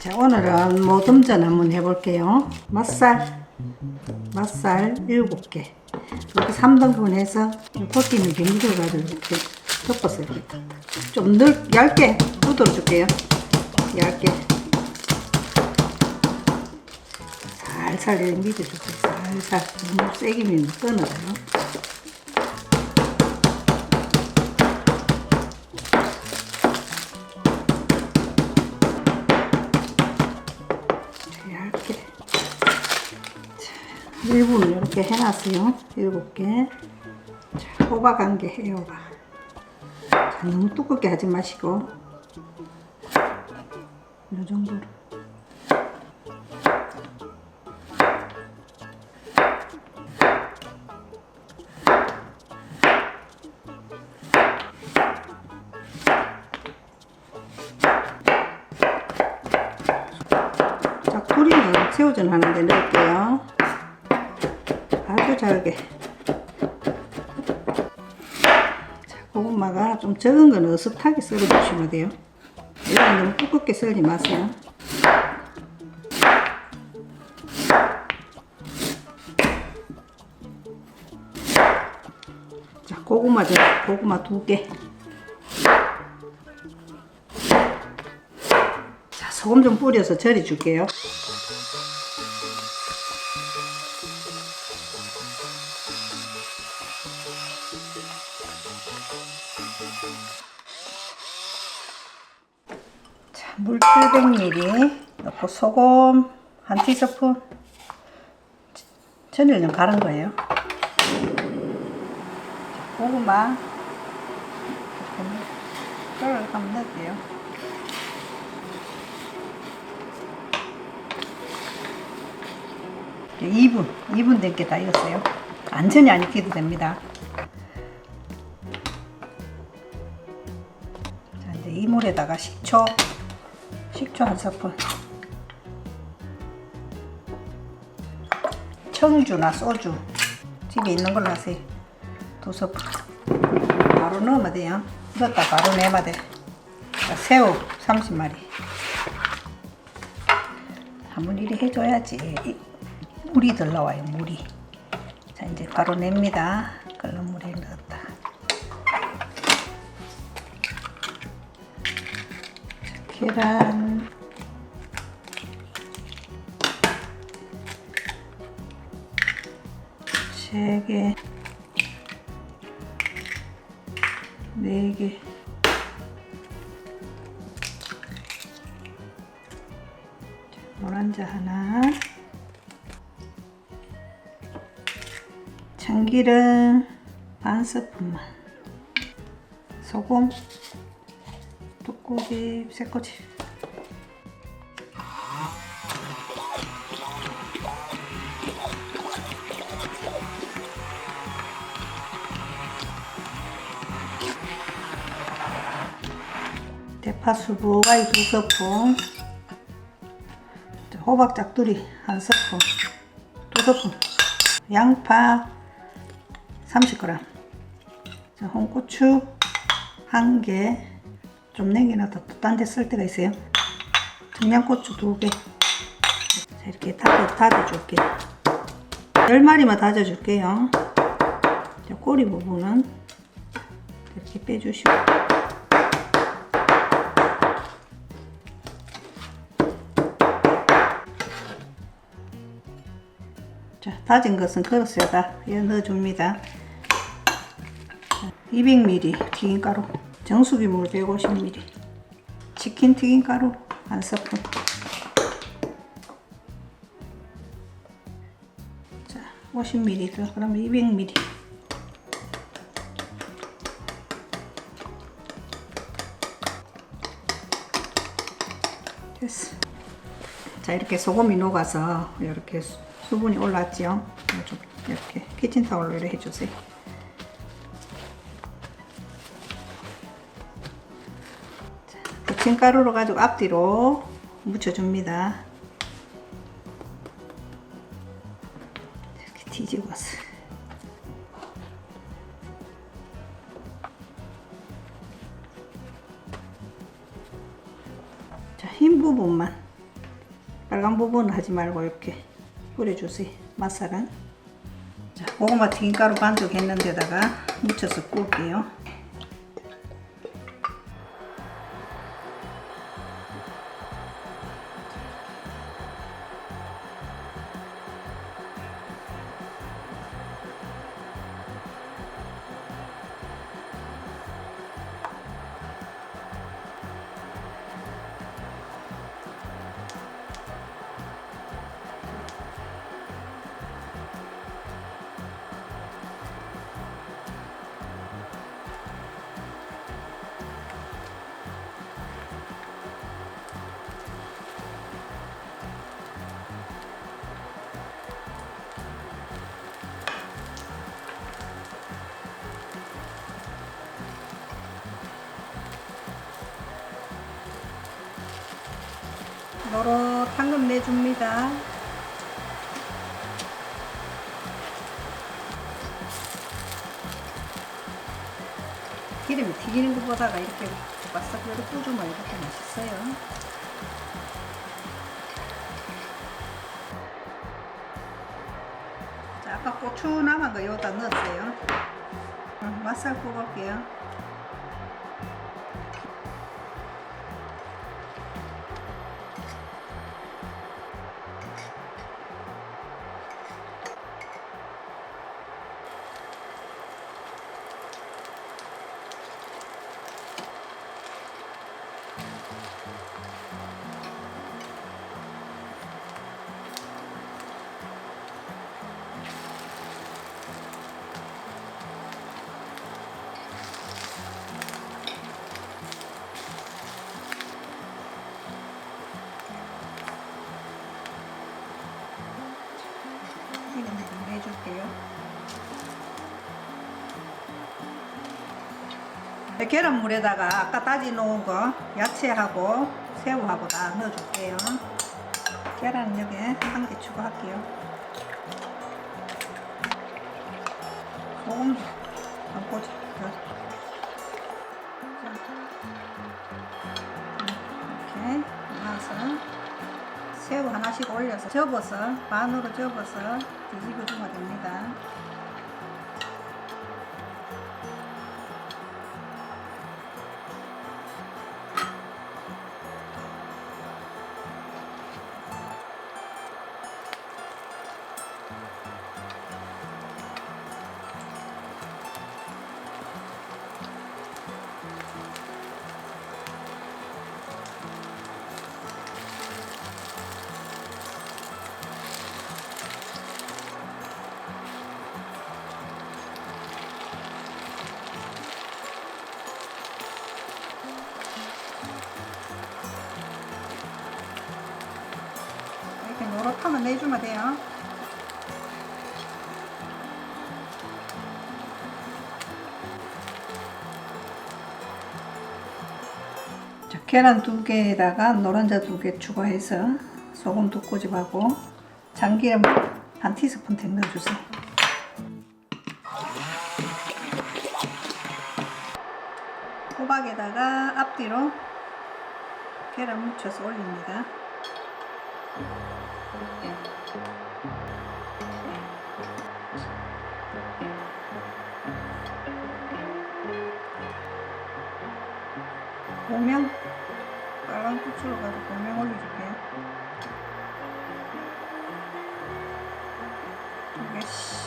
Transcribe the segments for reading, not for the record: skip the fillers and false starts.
자, 오늘은 모듬전 한번 해볼게요. 맛살 7개. 이렇게 3등분 해서 겉에는 비닐을 가지고 이렇게 덮어서 이렇게 좀 얇게 두들어 줄게요. 얇게. 살살 이렇게 밀어주세요. 살살. 너무 세게 밀면 끊어요. 얇게. 1분 이렇게 해놨어요. 7개. 자, 호박 1개 해요. 호박. 자, 너무 두껍게 하지 마시고 이 정도로. 자, 꿀이는 새우젓 하는데 넣을게요. 아주 잘게. 자, 고구마가 좀 적은 건 어슷하게 썰어 주시면 돼요. 이건 너무 두껍게 썰지 마세요. 자, 고구마 2개. 자, 소금 좀 뿌려서 절여 줄게요. 자, 물 700ml 넣고 소금 한 티스푼, 전을 좀 갈은 거예요. 고구마 이걸 한번 넣을게요. 이제 2분 된 게 다 익었어요. 완전히 안 익혀도 됩니다. 자, 이제 이 물에다가 식초 한 스푼, 청주나 소주 집에 있는 걸로 하세요. 2스푼. 바로 넣으면 돼요. 넣었다 바로 내면 돼. 자, 새우 30마리. 한번 이리 해줘야지 물이 덜 나와요. 물이. 자, 이제 바로 냅니다. 끓는 물에 넣었다. 자, 계란 세 개, 4개. 노란자 하나. 참기름 반 스푼만. 소금 두꺼비 3꼬치. 대파수 부가이 2스푼. 호박 짝두리 1스푼, 2스푼. 양파 30g. 자, 홍고추 1개. 좀 냉겨놔도 또 딴 데 쓸 때가 있어요. 청양고추 2개. 자, 이렇게 다져줄게요. 10마리만 다져줄게요. 자, 꼬리 부분은 이렇게 빼주시고. 자, 다진 것은 그릇에다 넣어줍니다. 200ml 튀김가루, 정수기물 150ml, 치킨 튀김가루 1스푼. 자, 50ml, 그러면 200ml. 됐어. 자, 이렇게 소금이 녹아서 이렇게 수분이 올랐죠. 이렇게 키친타올로 이렇게 해주세요. 자, 부침가루로 가지고 앞뒤로 묻혀줍니다. 이렇게 뒤집어서. 자, 흰 부분만 빨간 부분은 하지 말고 이렇게 뿌려주세요. 맛살은. 자, 고구마 튀김가루 반죽했는 데다가 묻혀서 구울게요. 노릇한 건 내줍니다. 기름이 튀기는 것보다가 이렇게 바싹 뿌주면 이렇게 맛있어요. 자, 아까 고추 남은 거 여기다 넣었어요. 맛살 구울게요. 해줄게요. 계란물에다가 아까 다지 놓은 거 야채하고 새우하고 다 넣어줄게요. 계란은 여기 한 개 추가할게요. 소금도 한 꼬치. 이렇게 넣어서 새우 하나씩 올려서 접어서 반으로 접어서 뒤집어 주면 됩니다. 이렇게 노릇하면 내주면 돼요. 자, 계란 2개에다가 노른자 2개 추가해서 소금 2꼬집하고 참기름 한 티스푼 씩 넣어주세요. 호박에다가 앞뒤로 계란 묻혀서 올립니다. 고명 빨간 고추로 가지고 고명 올려줄게요. 2개씩.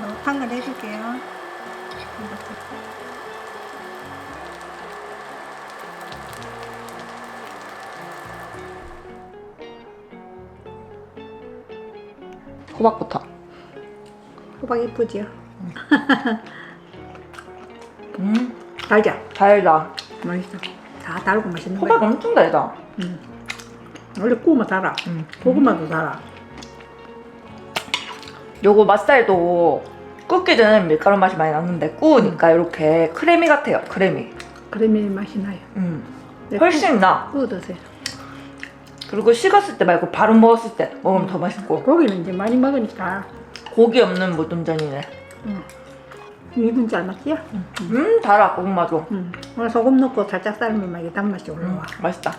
노릇한 걸 해줄게요. 호박부터. 호박 예쁘지요? 달자. 달다. 맛있어. 다 달고 맛있는 호박 거야. 엄청 달다. 원래 구우면 달아. 고구마도 달아. 요거 맛살도 굽기 전에는 밀가루 맛이 많이 나는데 구우니까 이렇게 크래미 같아요. 크래미. 크래미 맛이 나요. 네, 훨씬 나. 구워 드세요. 그리고 식었을 때 말고 바로 먹었을 때 먹으면 더 맛있고. 고기는 이제 많이 먹으니까. 고기 없는 무좀전이네. 이분 잘 맞지요? 달아 고구마도. 오늘 소금 넣고 살짝 삶으면 막 단맛이 올라와. 맛있다.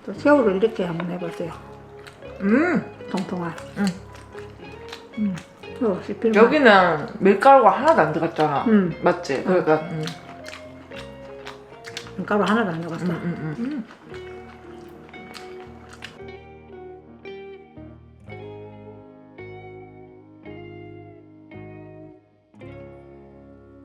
또 새우를 이렇게 한번 해보세요. 통통한. 씹힐 맛. 여기는 밀가루가 하나도 안 들어갔잖아. 맞지? 그러니까. 가루 하나도 안 넣었어.